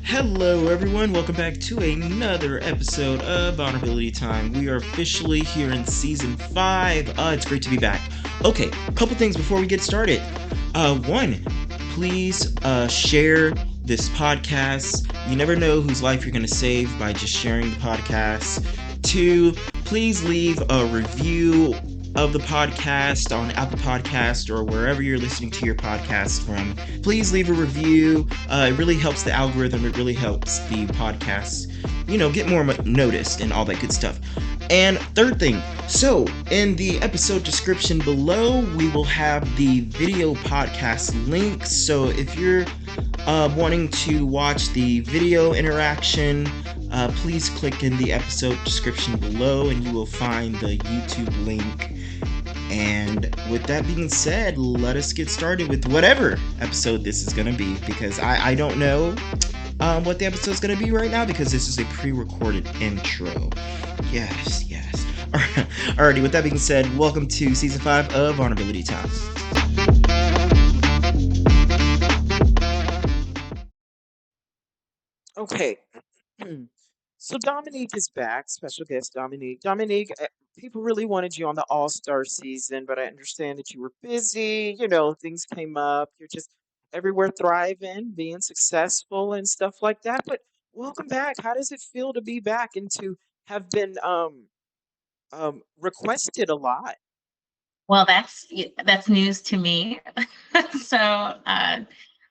Hello, everyone. Welcome back to another episode of Vulnerability Time. We are officially here in season 5. It's great to be back. Okay, a couple things before we get started. One, please share this podcast. You never know whose life you're going to save by just sharing the podcast. Two, please leave a review of the podcast on Apple Podcast or wherever you're listening to your podcast from. Please leave a review. It really helps the algorithm. It really helps the podcast, get more noticed and all that good stuff. And third thing, so in the episode description below, we will have the video podcast link. So if you're wanting to watch the video interaction, please click in the episode description below and you will find the YouTube link. And with that being said, let us get started with whatever episode this is going to be, because I don't know what the episode is going to be right now, because this is a pre-recorded intro. Yes. Alrighty, with that being said, welcome to season 5 of Vulnerability Time. Okay. So Dominique is back, special guest Dominique. Dominique, people really wanted you on the All-Star season, but I understand that you were busy. Things came up. You're just everywhere thriving, being successful and stuff like that. But welcome back. How does it feel to be back and to have been requested a lot? Well, that's news to me. So,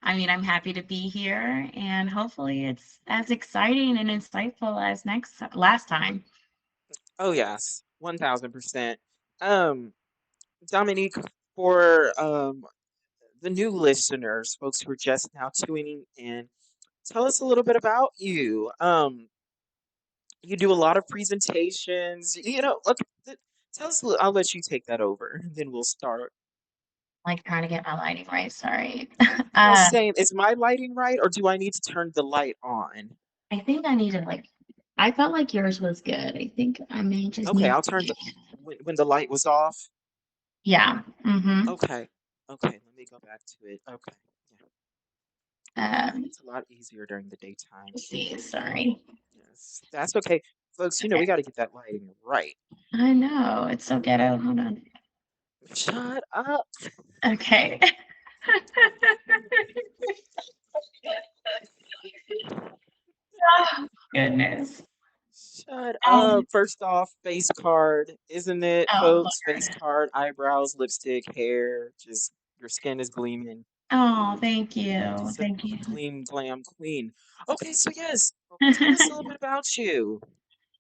I'm happy to be here, and hopefully, it's as exciting and insightful as last time. Oh yes, 1000%. Um, Dominique, for the new listeners, folks who are just now tuning in, tell us a little bit about you. You do a lot of presentations. Look, tell us. I'll let you take that over, then we'll start. Like trying to get my lighting right. Sorry. No, uh, same. Is my lighting right, or do I need to turn the light on? I think I need to I felt like yours was good. I think I may just Okay, need. I'll turn the when the light was off. Yeah. Mm-hmm. Okay, okay. Let me go back to it. Okay, yeah. Um, It's a lot easier during the daytime. let's see. Sorry. Yes, that's okay, folks. We Okay. got to get that lighting right. I know it's so ghetto. Hold on. Shut up. Okay. Oh, goodness. Shut Um, up. First off, face card, isn't it, oh, folks? Face card, eyebrows, lipstick, hair. Just your skin is gleaming. oh, thank you. Just a Thank you. gleam, glam queen. Okay, so yes, tell us a little bit about you.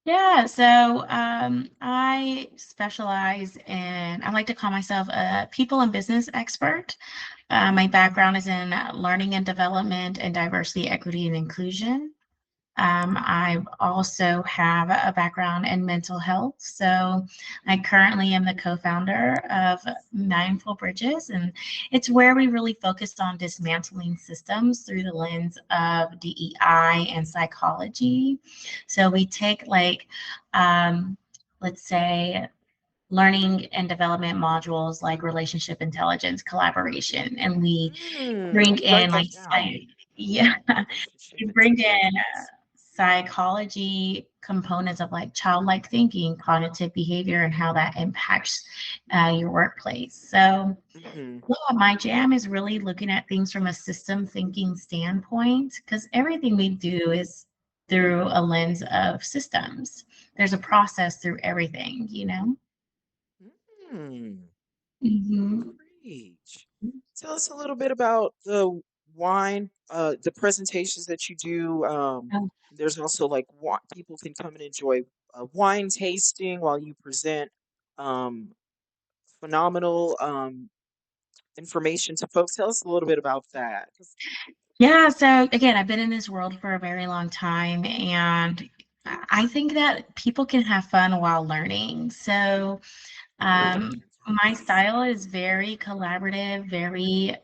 Yeah, so I specialize I like to call myself a people and business expert. My background is in learning and development and diversity, equity, and inclusion. I also have a background in mental health. So I currently am the co-founder of Mindful Bridges, and it's where we really focus on dismantling systems through the lens of DEI and psychology. So we take um, let's say, learning and development modules like relationship intelligence, collaboration, and we Let bring me write in that down. yeah, Relationship we bring in intelligence. psychology components of like childlike thinking, cognitive behavior, and how that impacts your workplace. So, Hmm. yeah, my jam is really looking at things from a system thinking standpoint because everything we do is through a lens of systems. There's a process through everything. Hmm. Hmm. Preach. Tell us a little bit about the wine, the presentations that you do. There's also like people can come and enjoy wine tasting while you present um, phenomenal information to folks. Tell us a little bit about that. Yeah, so again, I've been in this world for a very long time, and I think that people can have fun while learning. So, my Yes. style is very collaborative, very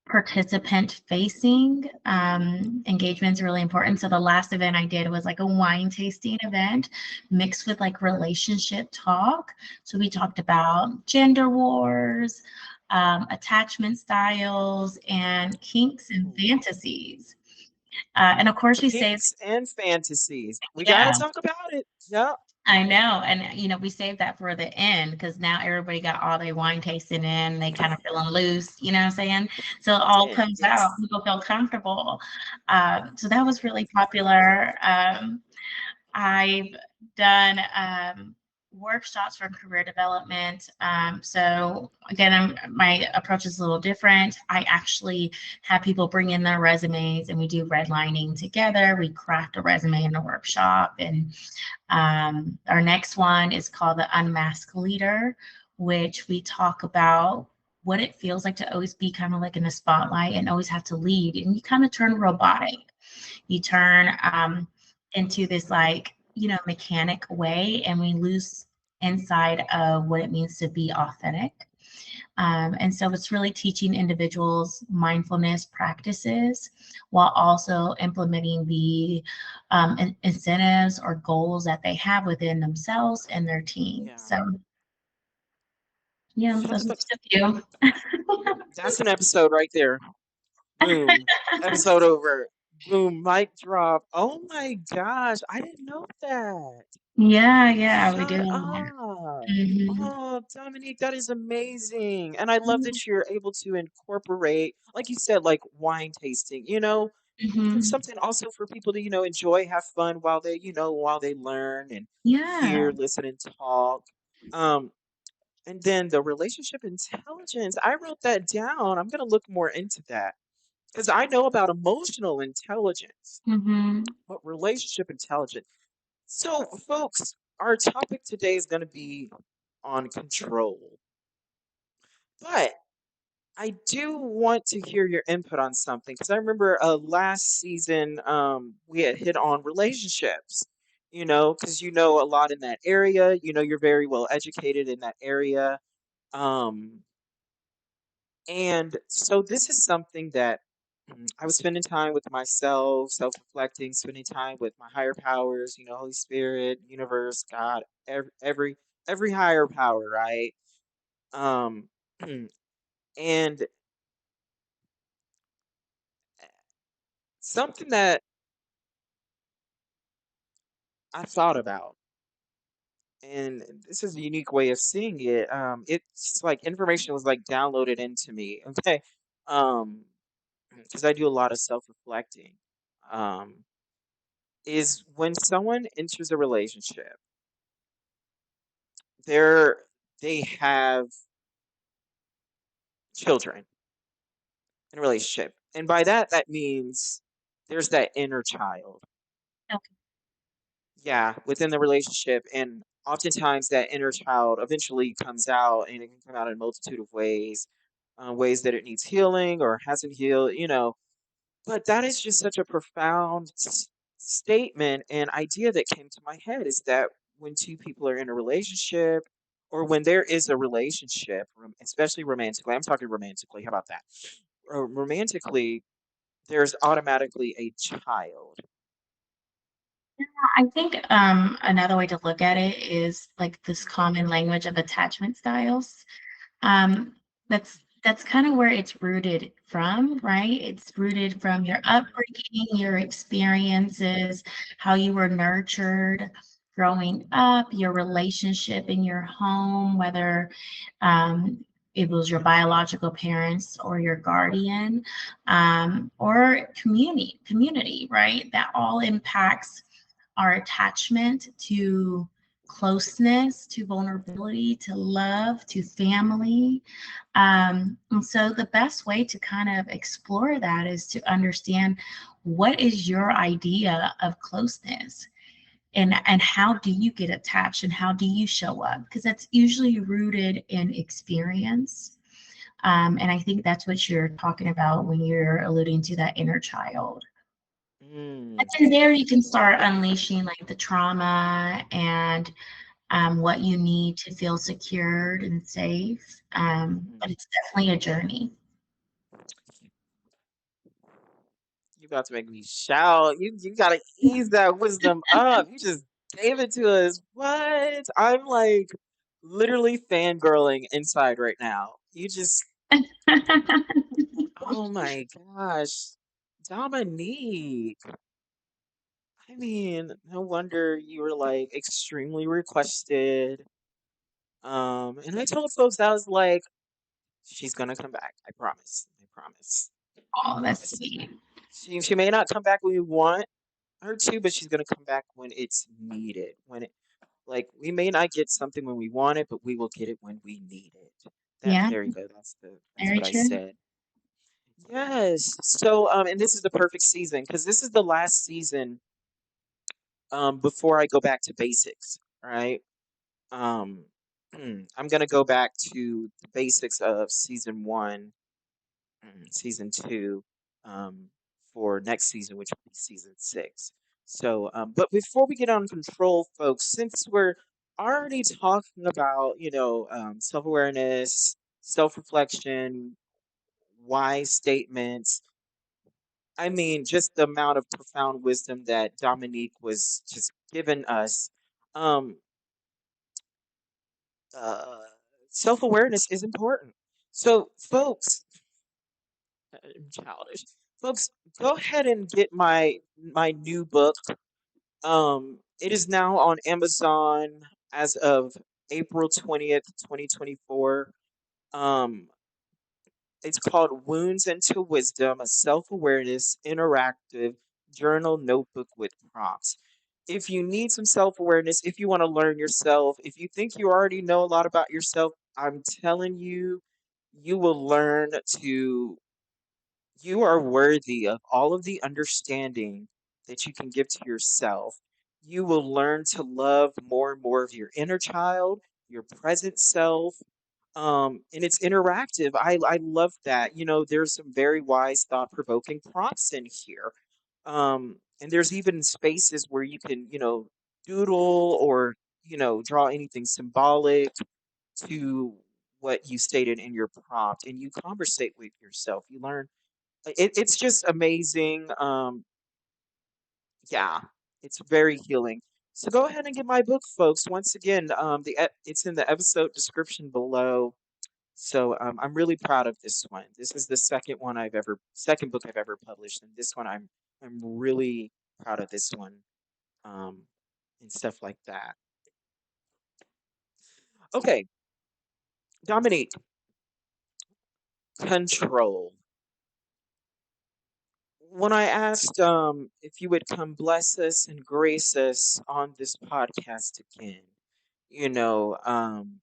participant facing engagement is really important. So the last event I did was like a wine tasting event mixed with like relationship talk. So we talked about gender wars, attachment styles, and kinks and Ooh. fantasies. And of course, we saved, Kinks and fantasies. We got to yeah, talk about it. Yep. I know. And, we saved that for the end because now everybody got all their wine tasting in. They kind of feeling loose, you know what I'm saying? So it We all did. comes out. Yes. People feel comfortable. So that was really popular. I've done workshops for career development. So again, my approach is a little different. I actually have people bring in their resumes and we do redlining together. We craft a resume in a workshop. And our next one is called the Unmasked Leader, which we talk about what it feels like to always be kind of like in the spotlight and always have to lead. And you kind of turn robotic. You turn into this like, mechanic way, and we lose inside of what it means to be authentic. And so it's really teaching individuals mindfulness practices while also implementing the incentives or goals that they have within themselves and their team. Yeah. So, yeah, those are just a few. That's an episode right there. Boom. Episode over. Boom. Mic drop. Oh my gosh. I didn't know that. Yeah, yeah, we Shut do. up. Hmm. Oh, Dominique, that is amazing. And I love that you're able to incorporate, like you said, like wine tasting, Hmm. something also for people to, enjoy, have fun while they, while they learn and Yeah. hear, listen, and talk. Um, and then the relationship intelligence, I wrote that down. I'm going to look more into that because I know about emotional intelligence, Hmm. but relationship intelligence. So, folks, our topic today is going to be on control. But I do want to hear your input on something because I remember last season we had hit on relationships, because you know a lot in that area. You're very well educated in that area. Um, and so this is something that I was spending time with myself, self-reflecting, spending time with my higher powers, Holy Spirit, universe, God, every higher power, right? Um, and something that I thought about, and this is a unique way of seeing it. It's like information was like downloaded into me. Okay. Um, because I do a lot of self-reflecting. Um, is when someone enters a relationship, they're they have children in a relationship. And by that that means there's that inner child. Okay. Yeah, within the relationship. And oftentimes that inner child eventually comes out and it can come out in a multitude of ways, ways that it needs healing or hasn't healed. But that is just such a profound statement and idea that came to my head is that when two people are in a relationship or when there is a relationship, especially romantically, I'm talking romantically, how about that? Romantically, there's automatically a child. I think another way to look at it is like this Mhm. common language of attachment styles. Um, that's kind of where it's rooted from, right? It's rooted from your Mm, upbringing, your experiences, how you were nurtured growing up, your relationship in your home, whether it was your biological parents or your guardian, or community, right? That all impacts our attachment to closeness, to vulnerability, to love, to family. And so the best way to kind of explore that is to understand what is your idea of closeness, and how do you get attached and how do you show up? Because that's usually rooted in experience. And I think that's what you're talking about when you're alluding to that inner child. mm, And then there you can start unleashing like the trauma and what you need to feel secured and safe. mm. But it's definitely a journey. You about to make me shout. You gotta ease that wisdom up. You just gave it to us. What? I'm like literally fangirling inside right now. You just oh my gosh. Dominique. I mean, no wonder you were like extremely requested. And I told folks I was like, she's gonna come back. I promise. I promise. I Oh, that's promise. sweet. She may not come back when we want her to, but she's gonna come back when it's needed. When it like we may not get something when we want it, but we will get it when we need it. That Yeah, there you go. That's very what I true. said. Yes. So and this is the perfect season because this is the last season before I go back to basics, right? Um I'm gonna go back to the basics of season one, season two, um, for next season, which will be season six. So, but before we get on control, folks, since we're already talking about, self awareness, self reflection, wise statements, I mean, just the amount of profound wisdom that Dominique was just giving us. Um, uh, Self awareness is important. So, folks, I'm childish. Folks, go ahead and get my new book. It is now on Amazon as of April 20th, 2024. Um, it's called Wounds into Wisdom, a self-awareness interactive journal notebook with prompts. If you need some self-awareness, if you want to learn yourself, if you think you already know a lot about yourself, I'm telling you, you will learn to you are worthy of all of the understanding that you can give to yourself. You will learn to love more and more of your inner child, your present self. And it's interactive. I love that. There's some very wise, thought provoking prompts in here. And there's even spaces where you can, doodle or, draw anything symbolic to what you stated in your prompt and you conversate with yourself. You learn it's just amazing. Yeah, it's very healing. So go ahead and get my book, folks. Once again, it's in the episode description below. So I'm really proud of this one. This is the second book I've ever published, and this one I'm really proud of this one. Um, and stuff like that. Okay, Dominique, control. When I asked if you would come bless us and grace us on this podcast again, you know, um,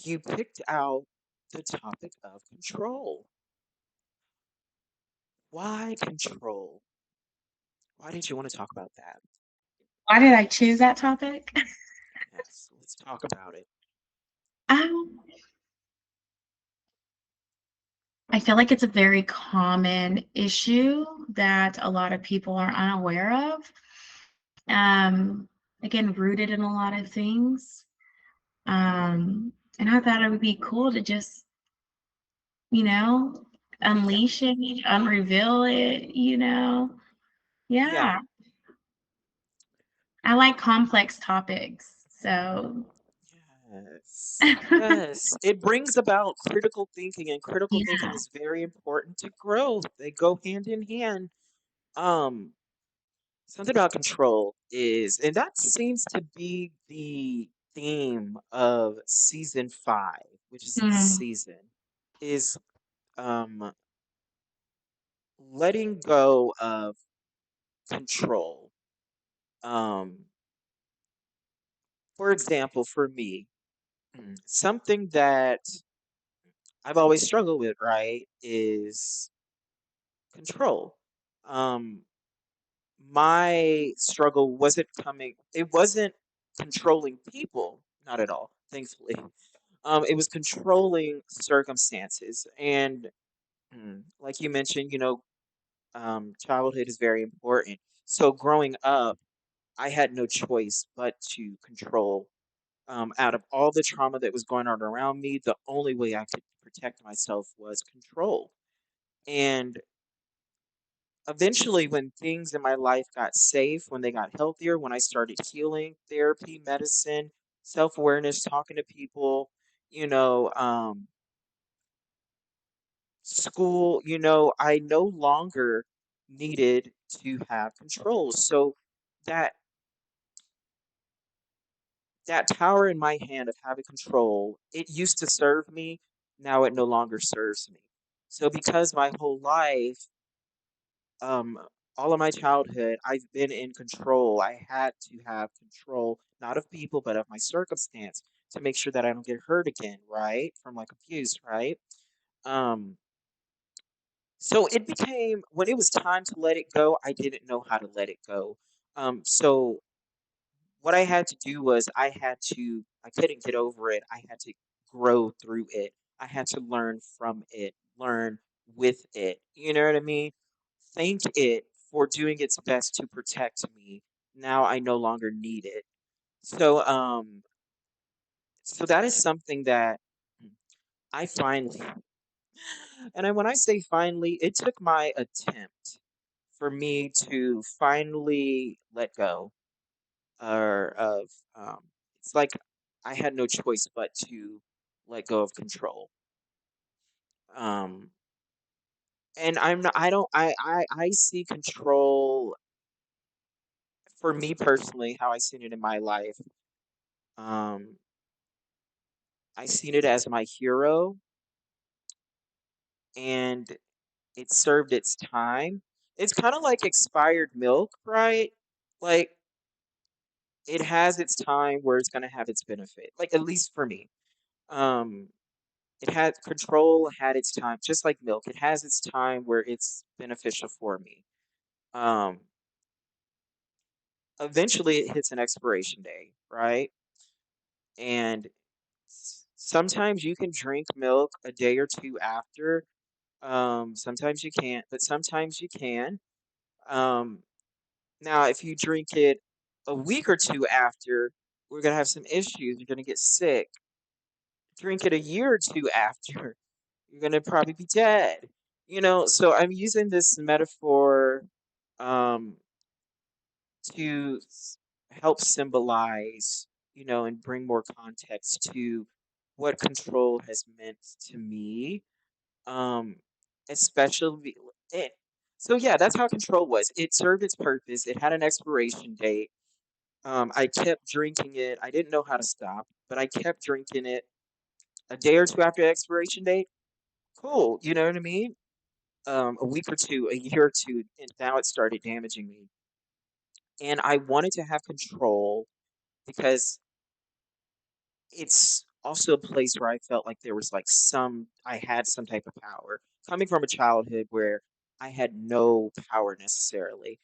you picked out the topic of control. Why control? Why did you want to talk about that? Why did I choose that topic? Yes, let's talk about it. Um, I feel like it's a very common issue that a lot of people are unaware of. Um, Again, rooted in a lot of things. And I thought it would be cool to just, you know, Yeah, unleash it, unreveal it, yeah, Yeah, I like complex topics. So, yes, yes. It brings about critical thinking, and critical thinking yeah. is very important to growth. They go hand in hand. Um, Something about control is, and that seems to be the theme of season five, which is this Mm. season, is um letting go of control. Um, for example, for me, something that I've always struggled with, right, is control. Um, my struggle it wasn't controlling people, not at all, thankfully. It was controlling circumstances. And like you mentioned, childhood is very important. So growing up, I had no choice but to control. Out of all the trauma that was going on around me, the only way I could protect myself was control. And Eventually, when things in my life got safe, when they got healthier, when I started healing, therapy, medicine, self awareness, talking to people, you know, school, I no longer needed to have control. So that that power in my hand of having control, it used to serve me, now it no longer serves me. So because my whole life, um, all of my childhood, I've been in control. I had to have control, not of people, but of my circumstance to make sure that I don't get hurt again, right? From like abuse, right? Um, so it became when it was time to let it go, I didn't know how to let it go. So what I had to do was I couldn't get over it. I had to grow through it. I had to learn from it, learn with it. You know what I mean? Thank it for doing its best to protect me. Now I no longer need it. So, so that is something that I finally, when I say finally, it took my attempt for me to finally let go or of it's like I had no choice but to let go of control. Um and I'm not I don't I see control for me personally, how I seen it in my life. Um I seen it as my hero and it served its time. It's kind of like expired milk, right? Like it has its time where it's going to have its benefit. Like at least for me. Um It had control had its time, just like milk. It has its time where it's beneficial for me. Um, Eventually it hits an expiration day, right? And sometimes you can drink milk a day or two after. Sometimes you can't, but sometimes you can. Um, Now, if you drink it a week or two after, we're gonna have some issues. You're gonna get sick. Drink it a year or two after, you're gonna probably be dead. So I'm using this metaphor um, to help symbolize, and bring more context to what control has meant to me. Um, Especially it. So yeah, that's how control was. It served its purpose. It had an expiration date. I kept drinking it. I didn't know how to stop, but I kept drinking it a day or two after the expiration date. Cool, you know what I mean? A week or two, a year or two, and now it started damaging me. And I wanted to have control because it's also a place where I felt like there was like I had some type of power. Coming from a childhood where I had no power necessarily.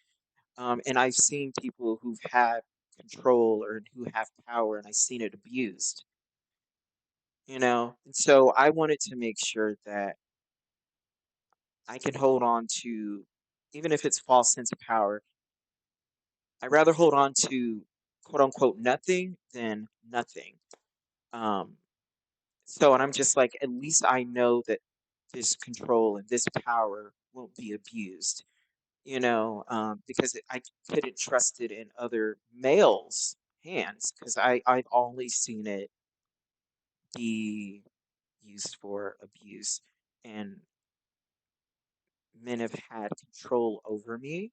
And I've seen people who've had control or who have power, and I've seen it abused. And so I wanted to make sure that I can hold on to, even if it's false sense of power, I'd rather hold on to quote unquote nothing than nothing. Um, and I'm just like, at least I know that this control and this power won't be abused, because I couldn't trust it in other males' hands because I've only seen it be used for abuse, and men have had control over me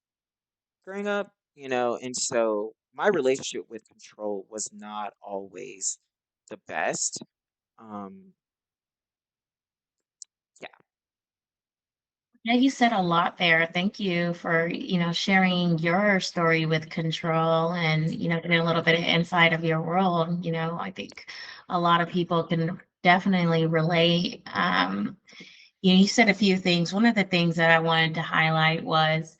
growing up, and so my relationship with control was not always the best. Um, yeah. Yeah, you said a lot there. Thank you for, sharing your story with control and, getting a little bit of insight of your world. I think a lot of people can definitely relate. You said a few things. One of the things that I wanted to highlight was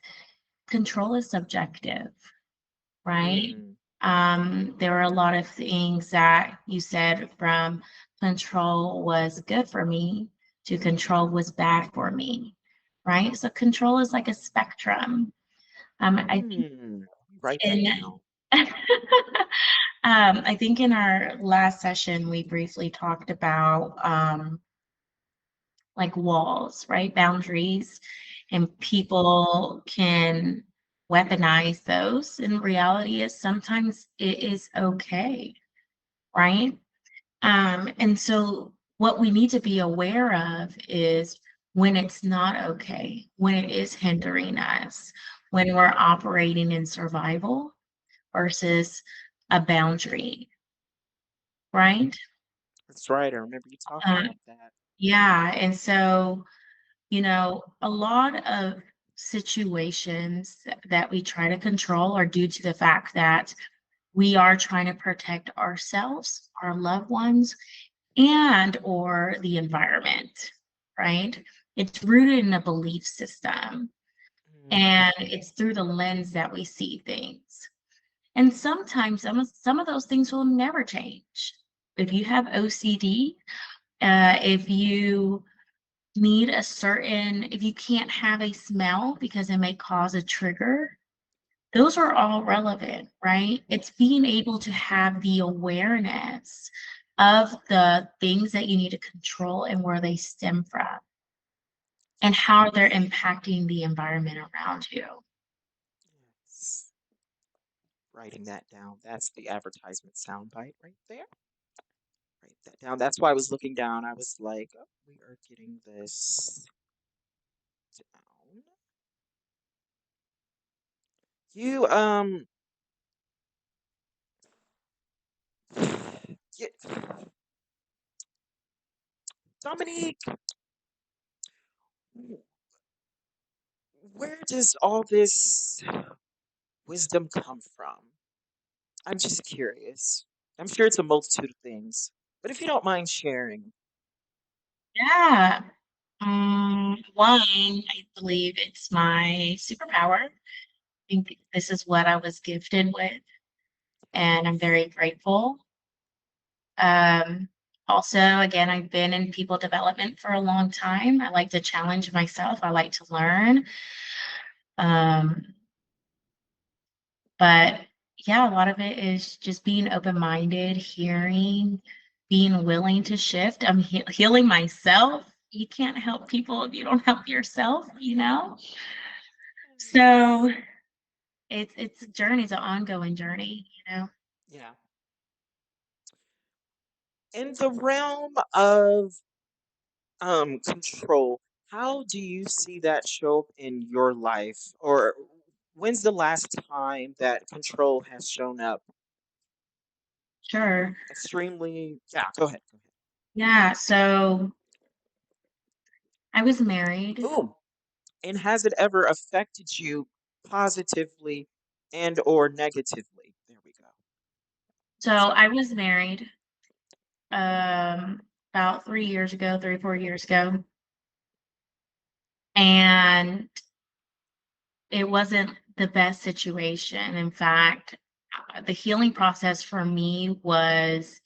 control is subjective, right? Mm, There were a lot of things that you said from control was good for me to control was bad for me, right? So control is like a spectrum. I think mm. Write that in down. I think in our last session we briefly talked about like walls, right? Boundaries. and people can weaponize those. And reality is sometimes it is okay, right? And so what we need to be aware of is when it's not okay, when it is hindering us, when we're operating in survival versus a boundary, right? That's right. I remember you talking Uh, about that. yeah. And so, a lot of situations that we try to control are due to the fact that we are trying to protect ourselves, our loved ones, and or the environment, right? It's rooted in a belief system, and Mm-hmm. it's through the lens that we see things. And sometimes some of those things will never change. If you have OCD, if you if you can't have a smell because it may cause a trigger, those are all relevant, right? It's being able to have the awareness of the things that you need to control and where they stem from and how they're impacting the environment around you. Yes. Writing that down. That's the advertisement soundbite right there. Write that down. That's why I was looking down. I was like, oh, we are getting this down. You, you, Dominique, where does all this wisdom come from? I'm just curious. I'm sure it's a multitude of things, but if you don't mind sharing. Yeah. One, I believe it's my superpower. I think this is what I was gifted with, and I'm very grateful. Um, Also, again, I've been in people development for a long time. I like to challenge myself. I like to learn. Um, but yeah, a lot of it is just being open-minded, hearing, being willing to shift. I'm healing myself. You can't help people if you don't help yourself, you know? Yes. So it's a journey, it's an ongoing journey, you know? Yeah. In the realm of control, how do you see that show up in your life? Or when's the last time that control has shown up Sure. extremely? Yeah, go ahead. Go ahead. Yeah, so I was married. Boom. And has it ever affected you positively and or negatively? There we go. So That's I good. was married about 3 years ago, 3, 4 years ago. And it wasn't the best situation. In fact, the healing process for me was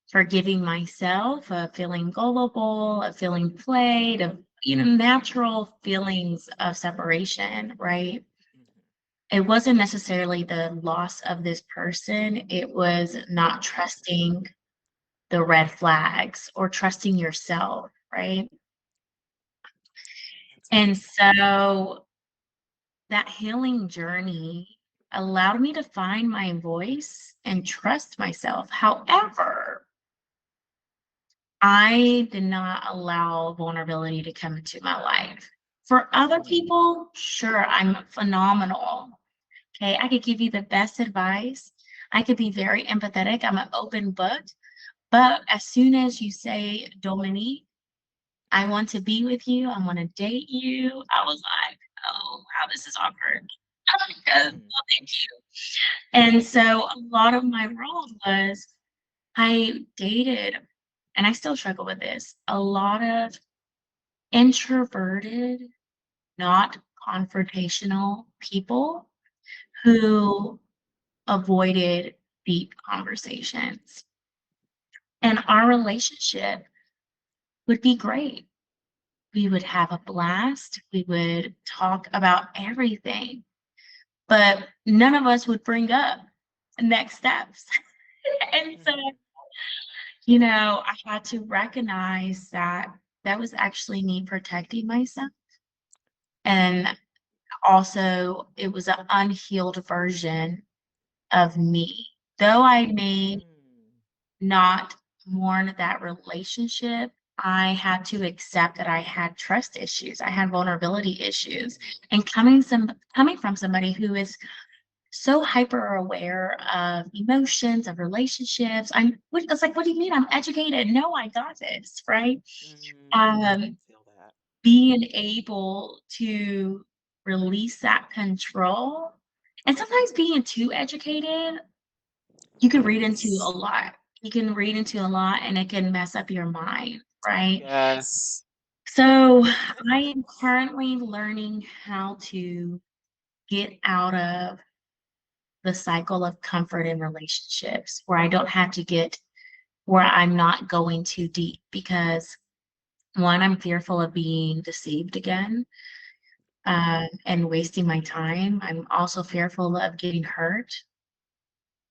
forgiving myself, of feeling gullible, of feeling played, of natural feelings of separation, right? Mhm. It wasn't necessarily the loss of this person, it was not trusting the red flags or trusting yourself, right? That's And beautiful. so that healing journey allowed me to find my voice and trust myself. However, I did not allow vulnerability to come into my life. For other Mm, people, sure, I'm phenomenal. Okay, I could give you the best advice. I could be very empathetic. I'm an open book. But as soon as you say, Dominique, I want to be with you, I want to date you, I was like, oh, wow, this is awkward. Because, mm, well, thank you. And so a lot of my role was I dated, and I still struggle with this, a lot of introverted, not confrontational people who avoided deep conversations. And our relationship would be great. We would have a blast. We would talk about everything, but none of us would bring up next steps. And so, mhm. I had to recognize that that was actually me protecting myself. And also, it was an unhealed version of me. Though I may Mm. not mourn that relationship, I had to accept that I had trust issues. I had vulnerability issues. Mm. And coming from somebody who is so hyper aware of emotions, of relationships. It's like, what do you mean? I'm educated. No, I got this, right? I Um, can feel that. being able to release that control and sometimes being too educated, you can read into a Yes. lot. You can read into a lot and it can mess up your mind, right? Yes. So I am currently learning how to get out of the cycle of comfort in relationships where I don't have to get where I'm not going too deep because one, I'm fearful of being deceived again and wasting my time. I'm also fearful of getting hurt.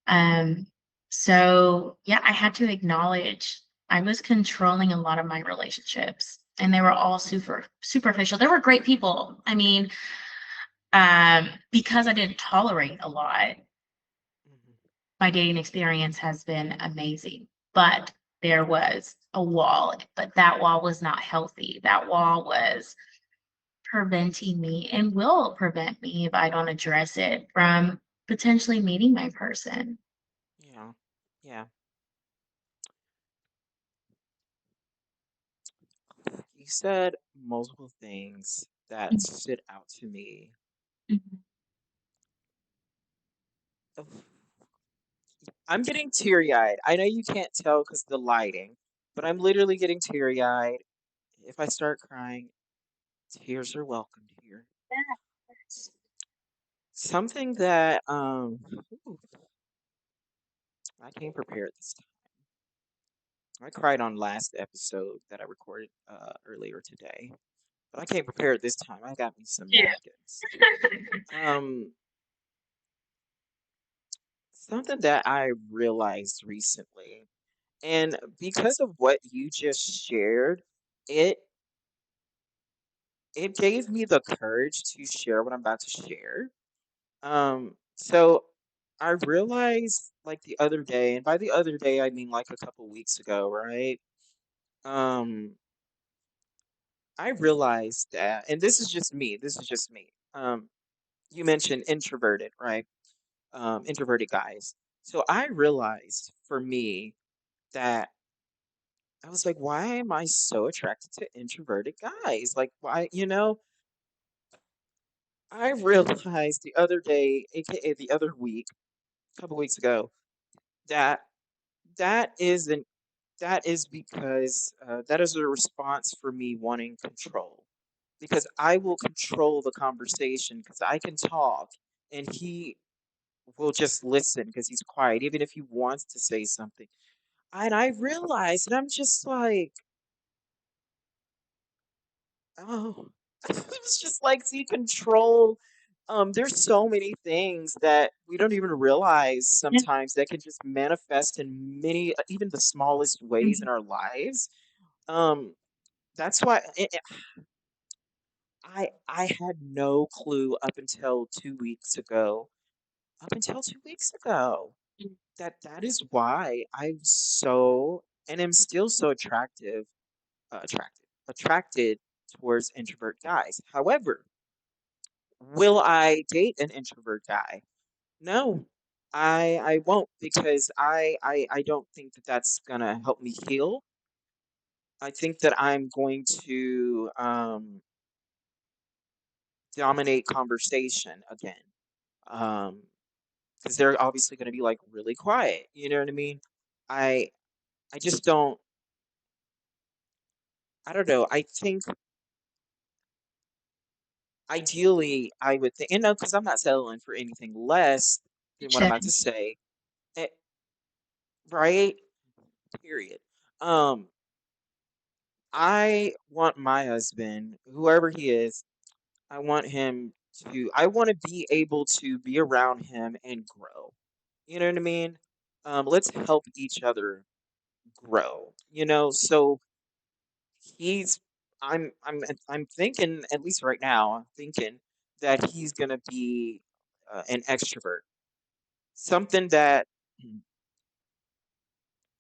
Um, so yeah, I had to acknowledge I was controlling a lot of my relationships and they were all superficial. They were great people. I mean, because I didn't tolerate a lot, Mhm. my dating experience has been amazing. But there was a wall, but that wall was not healthy. That wall was preventing me and will prevent me if I don't address it from potentially meeting my person. Yeah. Yeah. You said multiple things that stood out to me. Mhm. I'm getting teary-eyed. I know you can't tell because the lighting, but I'm literally getting teary-eyed. If I start crying, tears are welcomed here. Yes. Something that ooh, I came prepared this time. I cried on last episode that I recorded earlier today, but I came prepared this time. I got me some Yeah. napkins. Um, Something that I realized recently, and because of what you just shared, it it gave me the courage to share what I'm about to share. So I realized like the other day, and by the other day I mean like a couple weeks ago, right? Um, I realized that, and this is just me. This is just me. You mentioned introverted, right? Introverted guys. So I realized for me that I was like, why am I so attracted to introverted guys? Like, why, I realized the other day, aka the other week, a couple weeks ago, that that is an that is because that is a response for me wanting control. Because I will control the conversation because I can talk and he will just listen because he's quiet, even if he wants to say something. And I realized, and I'm just like, oh, it was just like, see, control. There's so many things that we don't even realize Yeah. sometimes that can just manifest in many, even the smallest ways in Mhm. our lives. Um, that's why I had no clue up until 2 weeks ago. Up until 2 weeks ago, that is why I'm so and am still so attracted towards introvert guys. However, will I date an introvert guy? No, I won't because I don't think that that's gonna help me heal. I think that I'm going to dominate conversation again. Um, because they're obviously going to be like really quiet. You know what I mean? I I just don't. I don't know. I think ideally I would think, because I'm not settling for anything less You than what I'm about to should. say. eh, right? Period. Um, I want my husband, whoever he is, I want him I want to be able to be around him and grow. You know what I mean? Let's help each other grow. So he's I'm thinking, at least right now, I'm thinking that he's gonna be an extrovert, something that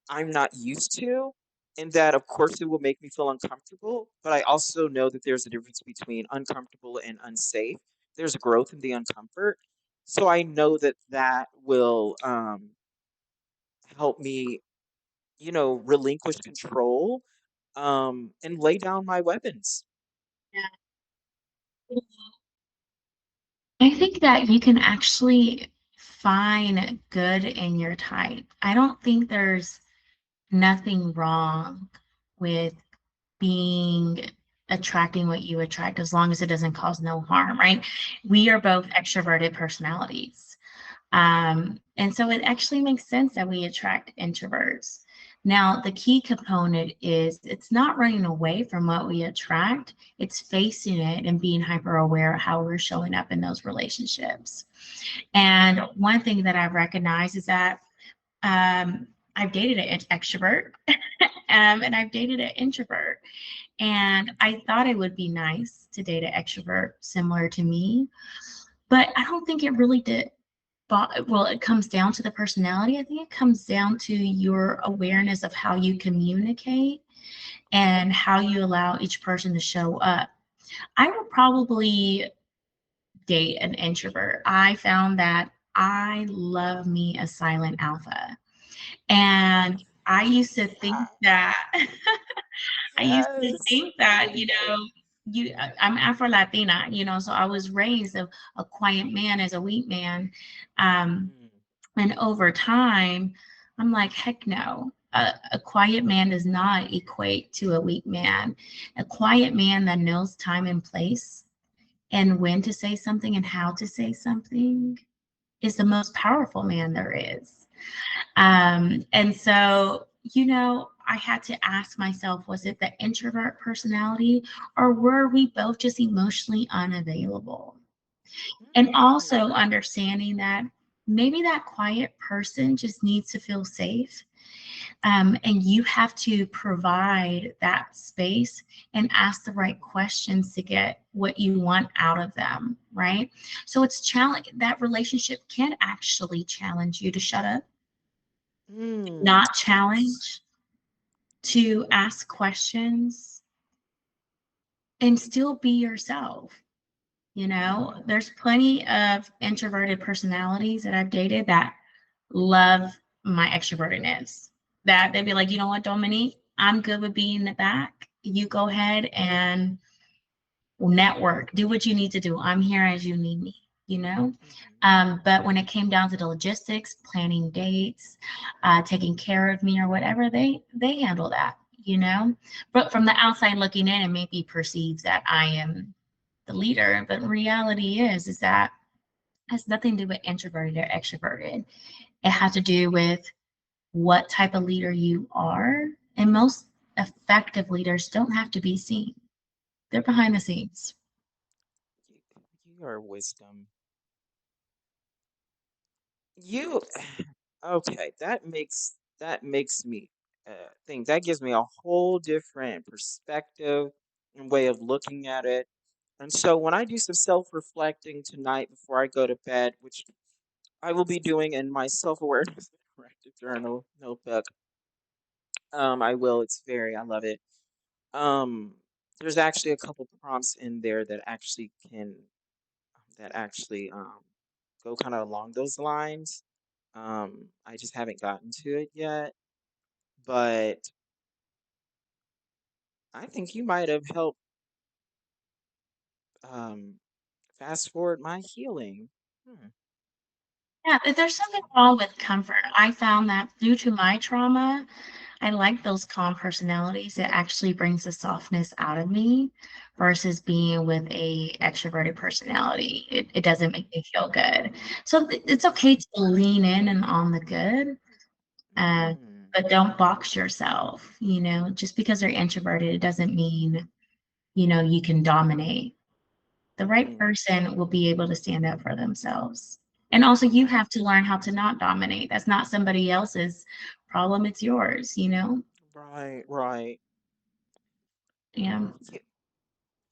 I'm not used to, and that of course it will make me feel uncomfortable. But I also know that there's a difference between uncomfortable and unsafe. There's growth in the uncomfort, so I know that that will help me, relinquish control, and lay down my weapons. Yeah. I think that you can actually find good in your type. I don't think there's nothing wrong with being attracting what you attract as long as it doesn't cause no harm, right? We are both Mhm. extroverted personalities. And so it actually makes sense that we attract introverts. Now, the key component is it's not running away from what we attract, it's facing it and being hyper aware of how we're showing up in those relationships. And one thing that I've recognized is that I've dated an extrovert and I've dated an introvert. And I thought it would be nice to date an extrovert similar to me, but I don't think it really did. But, well, it comes down to the personality. I think it comes down to your awareness of how you communicate and how you allow each person to show up. I would probably date an introvert. I found that I love me a silent alpha. And I used to think Yeah. that I used to Yes. think that, Really good. I'm Afro Latina, so I was raised a quiet man as a weak man. Um, Mm, and over time, I'm like, heck no. A quiet man does not equate to a weak man. A quiet man that knows time and place and when to say something and how to say something is the most powerful man there is. And so, I had to ask myself, was it the introvert personality or were we both just emotionally unavailable? And mm, also understanding that maybe that quiet person just needs to feel safe. And you have to provide that space and ask the right questions to get what you want out of them, right? So it's challenge that relationship can actually challenge you to shut up, not yes. challenge, to ask questions and still be yourself. Mm, There's plenty of introverted personalities that I've dated that love my extrovertedness. That they'd be like, you know what, Dominique, I'm good with being in the back. You go ahead and network, do what you need to do. I'm here as you need me, you know? mhm, But when it came down to the logistics, planning dates, taking care of me or whatever, they handle that. But from the outside looking in, it may be perceived that I am the leader, but reality is that has nothing to do with introverted or extroverted. It has to do with what type of leader you are. And most effective leaders don't have to be seen. They're behind the scenes. you, you are wisdom. You okay? That makes me think. That gives me a whole different perspective and way of looking at it. And so when I do some self-reflecting tonight before I go to bed, which I will be doing in my self-awareness interactive journal notebook, I will. I love it. Um, there's actually a couple prompts in there that actually go kind of along those lines. I just haven't gotten to it yet, but I think you might have helped um, fast forward my healing. Hmm. Yeah, there's something wrong with comfort. I found that due to my trauma, I like those calm personalities. It actually brings the softness out of me versus being with a extroverted personality. It doesn't make me feel good. So it's okay to lean in and on the good, uh, Mm, but don't box yourself. Just because they're introverted, it doesn't mean, you can dominate. The right mm, person will be able to stand up for themselves. And also, you right, have to learn how to not dominate. That's not somebody else's problem, it's yours. right, right. Yeah.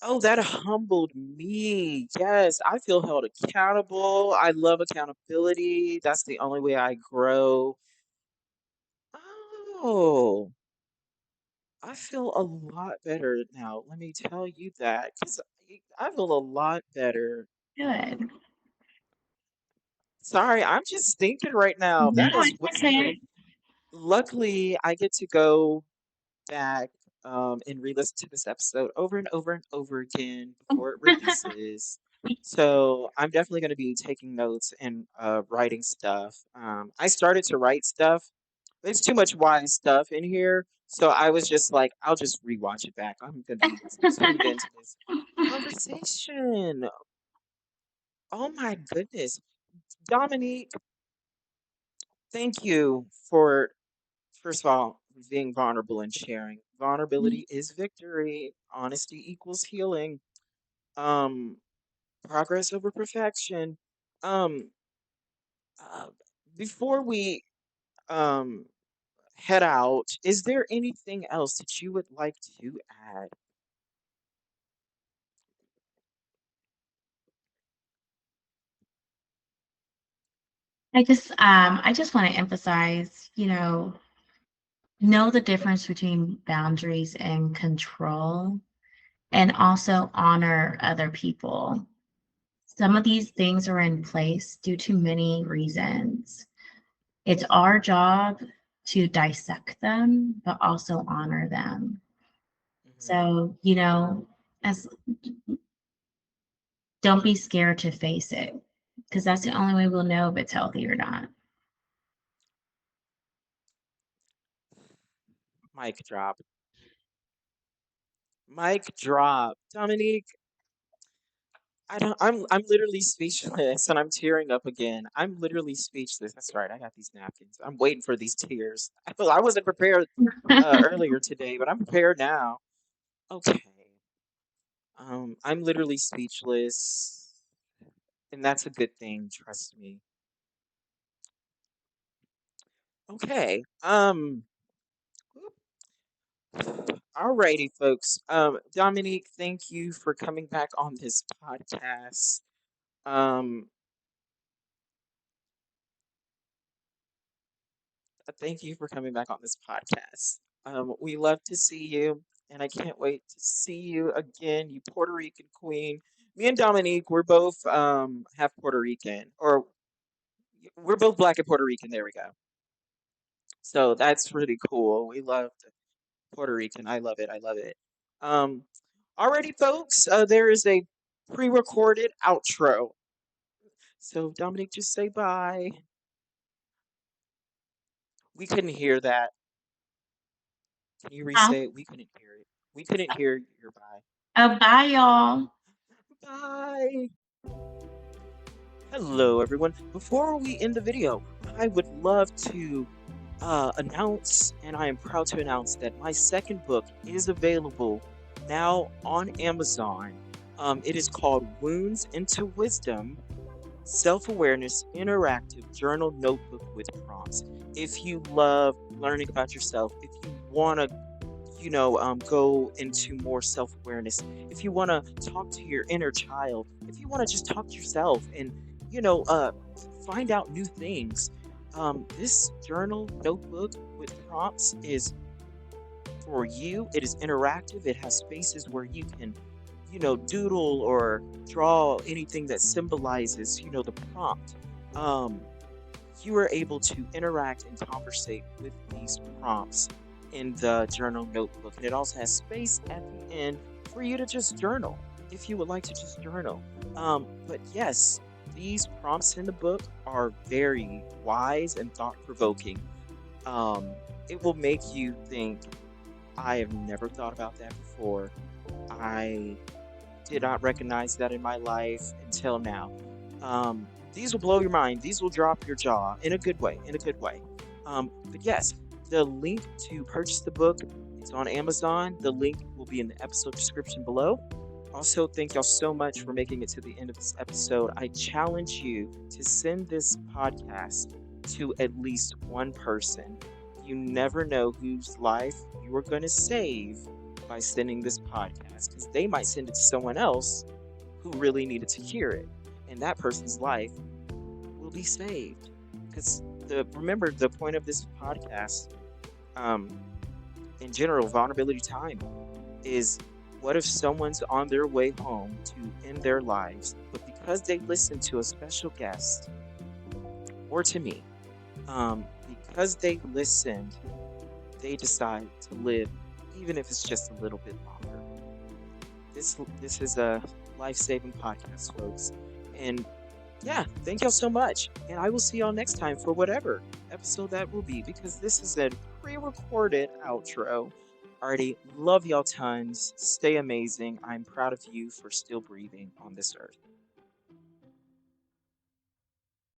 Oh, that humbled me. Yes, I feel held accountable. I love accountability. That's the only way I grow. Oh, I feel a lot better now. Let me tell you that because I feel a lot better. Good. Sorry, I'm just thinking right now. No, That is it's wisdom. okay. Luckily, I get to go back and re-listen to this episode over and over and over again before it releases. So I'm definitely going to be taking notes and writing stuff. I started to write stuff. There's too much wise stuff in here. So I was just like, I'll just rewatch it back. I'm going to be tuned into this conversation. Oh my goodness. Dominique, thank you for, first of all, being vulnerable and sharing. Vulnerability is victory. Honesty equals healing. Um, Progress over perfection. Um, uh, Before we um head out, is there anything else that you would like to add? I just want to emphasize, know the difference between boundaries and control, and also honor other people. Some of these things are in place due to many reasons. It's our job to dissect them, but also honor them. Hmm. So, as don't be scared to face it, because that's the only way we'll know if it's healthy or not. Mic drop. Mic drop. Dominique, I'm literally speechless and I'm tearing up again. I'm literally speechless. That's right. I got these napkins. I'm waiting for these tears. I wasn't prepared earlier today, but I'm prepared now. Okay. I'm literally speechless, and that's a good thing, trust me. Okay. Alrighty, folks. Dominique, thank you for coming back on this podcast. Um, Thank you for coming back on this podcast. We love to see you, and I can't wait to see you again, you Puerto Rican queen. Me and Dominique, we're both half Puerto Rican, or we're both black and Puerto Rican. There we go. So that's really cool. We love Puerto Rican. I love it. I love it. Um, Alrighty, folks. There is a pre-recorded outro. So Dominic, just say bye. We couldn't hear that. Can you Oh, re-say it? We couldn't hear it. We couldn't hear your bye. bye, y'all. Bye. Hello, everyone. Before we end the video, I would love to announce, and I am proud to announce that my second book is available now on Amazon. It is called Wounds into Wisdom: Self Awareness Interactive Journal Notebook with Prompts. If you love learning about yourself, if you want to, go into more self awareness, if you want to talk to your inner child, if you want to just talk to yourself and, you know, uh, find out new things, this journal notebook with prompts is for you. It is interactive. It has spaces where you can, doodle or draw anything that symbolizes, the prompt. Um, you are able to interact and conversate with these prompts in the journal notebook. And it also has space at the end for you to just journal if you would like to just journal. But yes, these prompts in the book are very wise and thought provoking. Um, it will make you think, I have never thought about that before. I did not recognize that in my life until now. These will blow your mind. These will drop your jaw in a good way. In a good way. But yes, the link to purchase the book is on Amazon. The link will be in the episode description below. Also, thank y'all so much for making it to the end of this episode. I challenge you to send this podcast to at least one person. You never know whose life you are going to save by sending this podcast because they might send it to someone else who really needed to hear it. And that person's life will be saved. Because remember the point of this podcast, um, in general, vulnerability time is what if someone's on their way home to end their lives, but because they listened to a special guest or to me, because they listened, they decide to live, even if it's just a little bit longer. This is a life-saving podcast, folks. And yeah, thank y'all so much. And I will see y'all next time for whatever episode that will be, because this is a pre-recorded outro. Already love y'all tons. Stay amazing. I'm proud of you for still breathing on this earth.